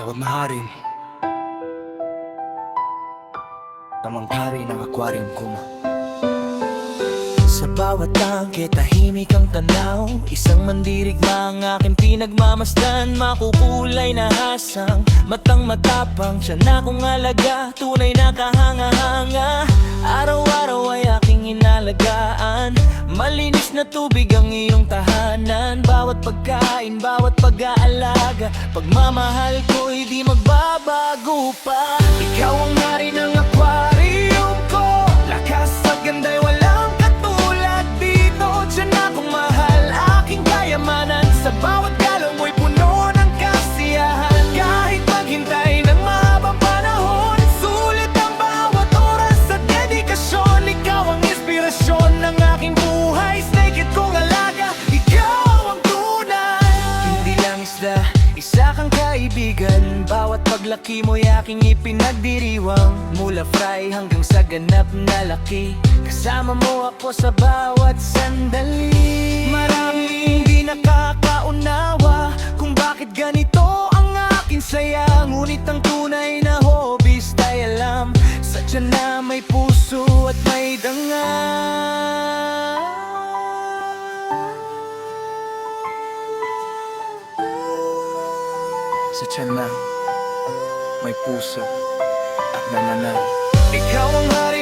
Tawag na hari, tamang hari ng aquarium kuma. Sa bawat tangke, tahimik ang tanaw. Isang mandirigma ang aking pinagmamasdan. Makukulay na hasang, matang matapang. Siya na kong alaga, tunay na kahanga-hanga. Araw-araw ay aking inalagaan. Malinis na tubig ang iyong tahanan. Bawat pagkain, bawat pag-aalaga, pagmamahal ko'y di magbabago pa. Ikaw ang hari ng aquarium ko. Lakas at ganda'y walang katulad dito. Diyan akong mahal, aking kayamanan. Sa bawat galaw mo'y puno ng kasiyahan. Kahit maghintay ng mahabang panahon, sulit ang bawat oras at dedikasyon. Ikaw ang inspirasyon ng aking buhay, snake it kong alaga. Ikaw ang tunay, hindi lang isda, isa kang kaibigan. Bawat paglaki mo'y aking ipinagdiriwang. Mula fry hanggang sa ganap na laki, kasama mo ako sa bawat sandali. Maraming hindi nakakaunawa kung bakit ganito ang aking saya. Ngunit ang tunay na hobbies tayo alam, sadya na may puso at may danga. Sa tiyan na may puso at nananal. Ikaw ang hari